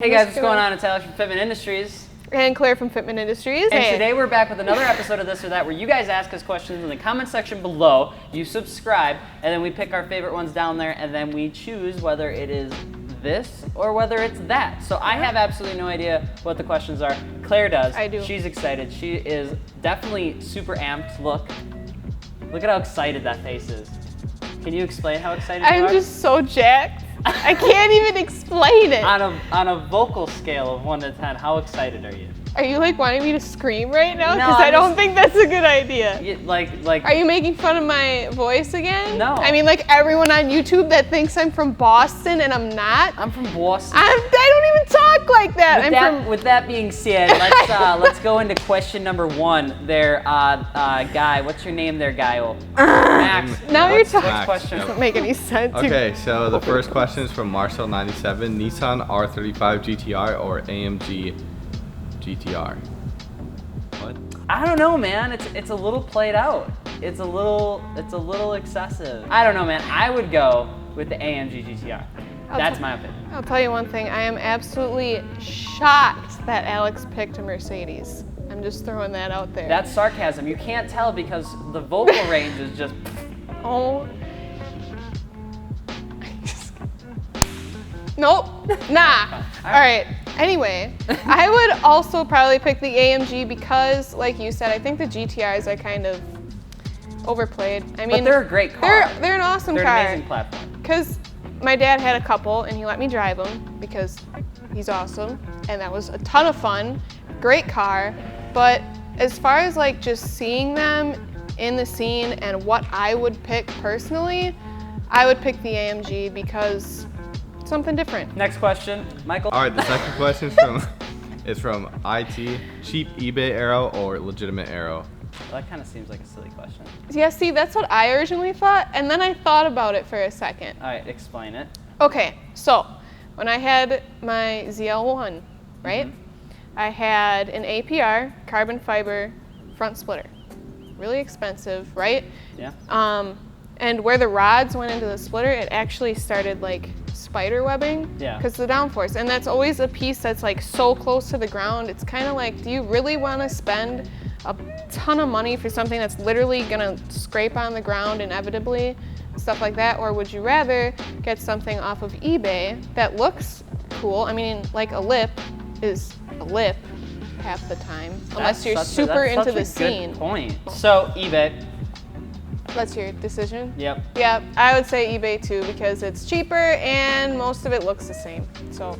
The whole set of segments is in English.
Hey guys, what's going on? It's Alex from Fitment Industries. And Claire from Fitment Industries. And today we're back with another episode of This or That where you guys ask us questions in the comment section below, you subscribe, and then we pick our favorite ones down there, and then we choose whether it is this or whether it's that. So I have absolutely no idea what the questions are. Claire does. I do. She's excited. She is definitely super amped. Look at how excited that face is. Can you explain how excited you are? I'm just so jacked. I can't even explain it. On a vocal scale of 1 to 10, how excited are you? Are you like wanting me to scream right now? No, Because I don't think that's a good idea. Like. Are you making fun of my voice again? No. I mean, like everyone on YouTube that thinks I'm from Boston and I'm not. I'm from Boston. I don't even talk like that. With that being said, let's go into question number 1. There, guy. What's your name, there, guy? Max. Now you're talking. Next question. Doesn't make any sense. Okay, so the first question is from Marcel97. Nissan R35 GTR or AMG GTR? What? I don't know, man. It's a little played out. It's a little excessive. I don't know, man. I would go with the AMG GTR. That's my opinion. I'll tell you one thing. I am absolutely shocked that Alex picked a Mercedes. I'm just throwing that out there. That's sarcasm. You can't tell because the vocal range is just. Oh. Nope. Nah. All right. Anyway, I would also probably pick the AMG because, like you said, I think the GTRs are kind of overplayed. I mean, but they're a great car. They're an awesome car. They're an amazing platform. Because my dad had a couple and he let me drive them because he's awesome, and that was a ton of fun. Great car. But as far as like just seeing them in the scene and what I would pick personally, I would pick the AMG because something different. Next question, Michael. All right, the second question is from IT. Cheap eBay arrow or legitimate arrow? Well, that kind of seems like a silly question. Yeah, see, that's what I originally thought, and then I thought about it for a second. All right, explain it. Okay, so when I had my ZL1, right, I had an APR, carbon fiber front splitter. Really expensive, right? Yeah. And where the rods went into the splitter, it actually started like spider webbing. Yeah. Because of the downforce. And that's always a piece that's like so close to the ground. It's kind of like, do you really want to spend a ton of money for something that's literally going to scrape on the ground inevitably? Stuff like that. Or would you rather get something off of eBay that looks cool? I mean, like a lip is a lip half the time. Unless you're super into the scene. Good point. So, eBay. That's your decision? Yep. Yeah, I would say eBay too because it's cheaper and most of it looks the same. So.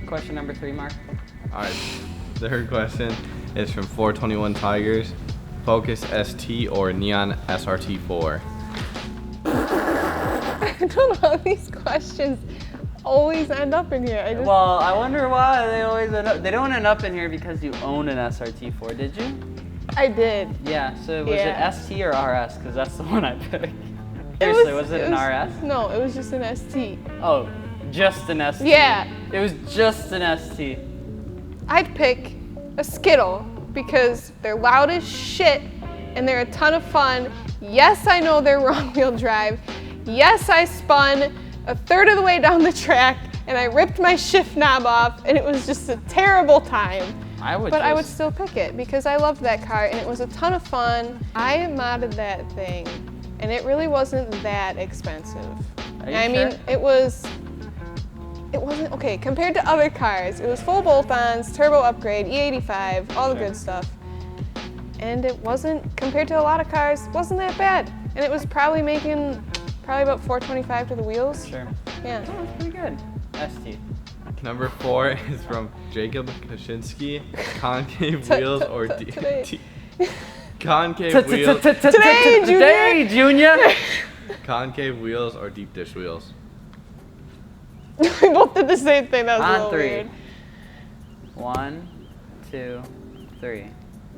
Question number 3, Mark. All right, third question is from 421 Tigers. Focus ST or Neon SRT4? I don't know how these questions always end up in here. Well, I wonder why they always end up. They don't end up in here because you own an SRT4, did you? I did. Yeah, so was it ST or RS? Because that's the one I picked. Seriously, Seriously, was it an RS? No, it was just an ST. Oh, just an ST. Yeah. It was just an ST. I'd pick a Skittle because they're loud as shit and they're a ton of fun. Yes, I know they're wrong-wheel drive. Yes, I spun a third of the way down the track and I ripped my shift knob off and it was just a terrible time. I would still pick it because I loved that car and it was a ton of fun. I modded that thing and it really wasn't that expensive. Are you sure? Mean, it wasn't, okay, compared to other cars, it was full bolt-ons, turbo upgrade, E85, all the good stuff. And it wasn't, compared to a lot of cars, wasn't that bad. And it was probably making about $425 to the wheels. Sure. Yeah. Oh, that's pretty good. ST. Number 4 is from Jacob Kaczynski. Concave wheels or concave wheels? Today, Junior. Concave wheels or deep dish wheels? We both did the same thing. That was a little 3. weird. 1, 2, 3.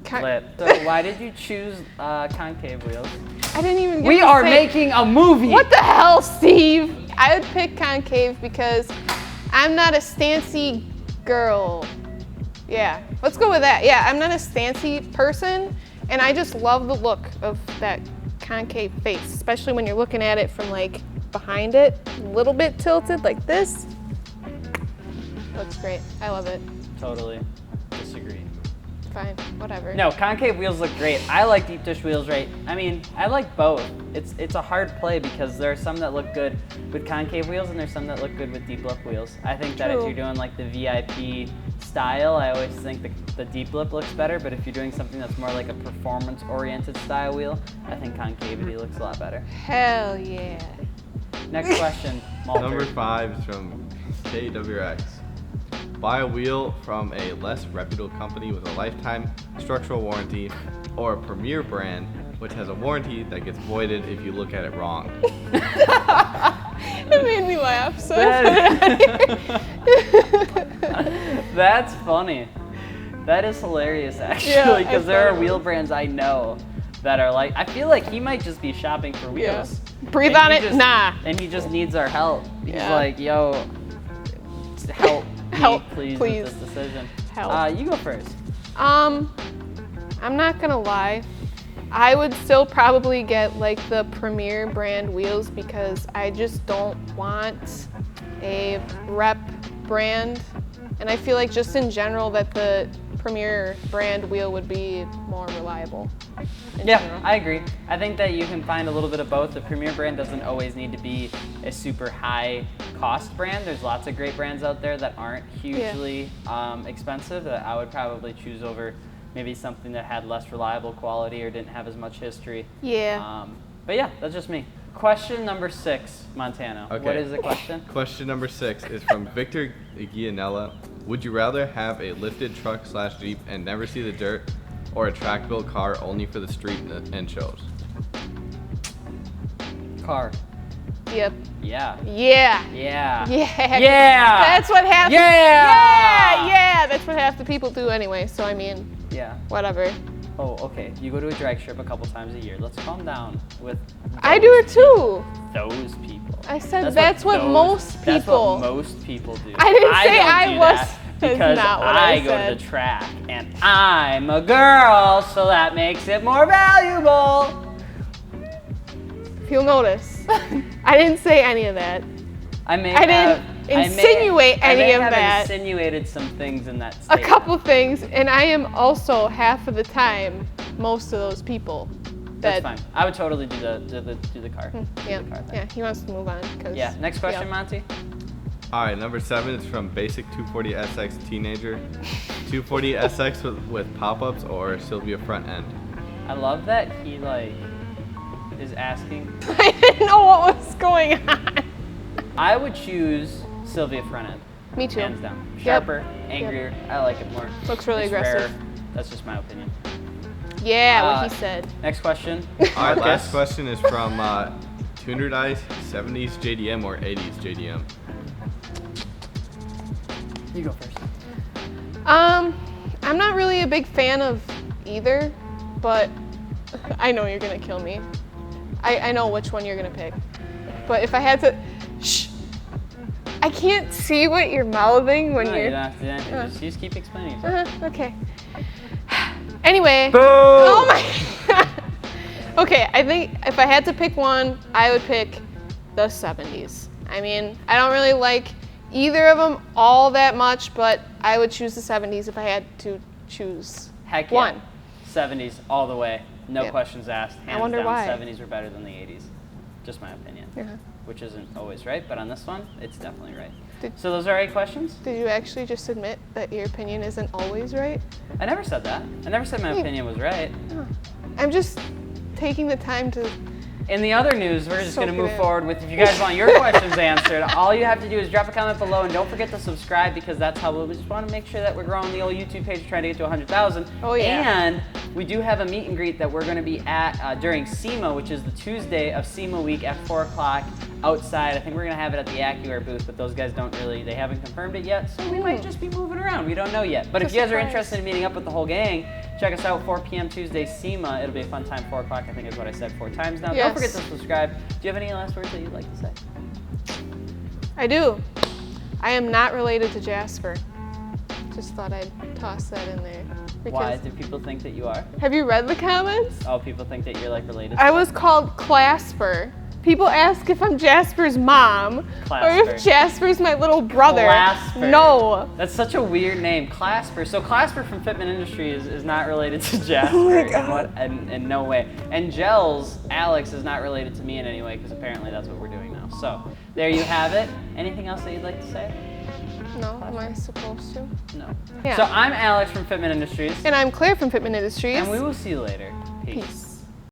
Con- Flip. So why did you choose concave wheels? I didn't even get We to are say- making a movie. What the hell, Steve? I would pick concave because I'm not a stancy girl. Yeah, let's go with that. Yeah, I'm not a stancy person, and I just love the look of that concave face, especially when you're looking at it from like behind it, a little bit tilted like this. looks great. I love it. Totally disagree. Fine, whatever. No, concave wheels look great. I like deep dish wheels, right? I mean, I like both. It's a hard play because there are some that look good with concave wheels and there's some that look good with deep lip wheels. I think that if True. you're doing like the VIP style, I always think the deep lip looks better, but if you're doing something that's more like a performance-oriented style wheel, I think concavity looks a lot better. Hell yeah. Next question, Malter. Number 5 is from KWX. Buy a wheel from a less reputable company with a lifetime structural warranty, or a premier brand which has a warranty that gets voided if you look at it wrong. It made me laugh, so That's funny. That is hilarious, actually, Yeah, because I there are thought it wheel was. brands I know that are like, I feel like he might just be shopping for Yeah. wheels. Breathe And on he it? just- Nah. And he just needs our help. He's Yeah. like, yo, help me, Help, please, please. with this decision. Help. You go first. I'm not gonna lie. I would still probably get like the premier brand wheels because I just don't want a rep brand. And I feel like just in general that the premier brand wheel would be more reliable. in Yeah, general. I agree. I think that you can find a little bit of both. The premier brand doesn't always need to be a super high cost brand. There's lots of great brands out there that aren't hugely expensive that I would probably choose over maybe something that had less reliable quality or didn't have as much history. Yeah. But yeah, that's just me. Question number 6, Montano. Okay. What is the question? Question number 6 is from Victor Gianella. Would you rather have a lifted truck/Jeep and never see the dirt, or a track-built car only for the street and shows? Car. Yep. Yeah. Yeah. Yeah. Yeah. Yeah. That's what half. Yeah. Yeah. Yeah. That's what half the people do anyway. So I mean, Yeah. whatever. Oh, okay. You go to a drag strip a couple times a year. Let's calm down with I do it too. those people. I said that's what most That's people- what most people do. I didn't say don't I do was- that that's because not what I I go said. to the track and I'm a girl, so that makes it more valuable. If you'll notice, I didn't say any of that. I may I have, didn't insinuate I may any of have that. insinuated some things in that A statement. couple things, and I am also half of the time most of those people. That's That, fine. I would totally do the car. Do Yeah. the car thing. Yeah. He wants to move on because. Yeah. Next question, yeah. Monty. All right, number 7 is from Basic 240SX Teenager. 240SX with pop-ups or Sylvia front end? I love that he is asking. I didn't know what was going on. I would choose Sylvia front end. Me too. Hands down. Yep. Sharper, angrier. I like it more. Looks really It's aggressive. rarer. That's just my opinion. Yeah, Uh, what he said. Next question. All right, Marcus. last question is from Tuner Dice, 70s JDM or 80s JDM? You go first. I'm not really a big fan of either, but I know you're gonna kill me. I know which one you're gonna pick. But if I had to, shh, I can't see what you're mouthing when No, you you're. don't have to do anything. Just keep explaining. Okay. Anyway. Boom! Oh my god. Okay, I think if I had to pick one, I would pick the 70s. I mean, I don't really like either of them all that much, but I would choose the 70s if I had to choose Heck yeah. one. 70s all the way. No Yeah. questions asked. Hands wonder down, why. 70s were better than the 80s. Just my opinion. Yeah. Which isn't always right, but on this one, it's definitely right. Did- So those are 8 questions? Did you actually just admit that your opinion isn't always right? I never said that. I never said my opinion was right. I'm just taking the time to. In the other news, we're just Soak going to it move in. forward with, if you guys want your questions answered, all you have to do is drop a comment below and don't forget to subscribe because that's how we just want to make sure that we're growing the old YouTube page, trying to get to 100,000. Oh, yeah. And we do have a meet and greet that we're going to be at during SEMA, which is the Tuesday of SEMA week at 4 o'clock outside. I think we're going to have it at the AccuAir booth, but those guys they haven't confirmed it yet, so we might just be moving around. We don't know yet. But if you guys are Surprise. interested in meeting up with the whole gang, check us out 4 p.m. Tuesday, SEMA. It'll be a fun time, 4 o'clock, I think is what I said 4 times now. Yes. Don't forget to subscribe. Do you have any last words that you'd like to say? I do. I am not related to Jasper. Just thought I'd toss that in there. Why do people think that you are? Have you read the comments? Oh, people think that you're related. I was called Clasper. People ask if I'm Jasper's mom or Clasper. if Jasper's my little brother. Clasper. No. That's such a weird name, Clasper. So Clasper from Fitment Industries is not related to Jasper Oh my God. in no way. And Gels, Alex, is not related to me in any way because apparently that's what we're doing now. So there you have it. Anything else that you'd like to say? No, am I supposed to? No. Yeah. So I'm Alex from Fitment Industries. And I'm Claire from Fitment Industries. And we will see you later. Peace. Peace.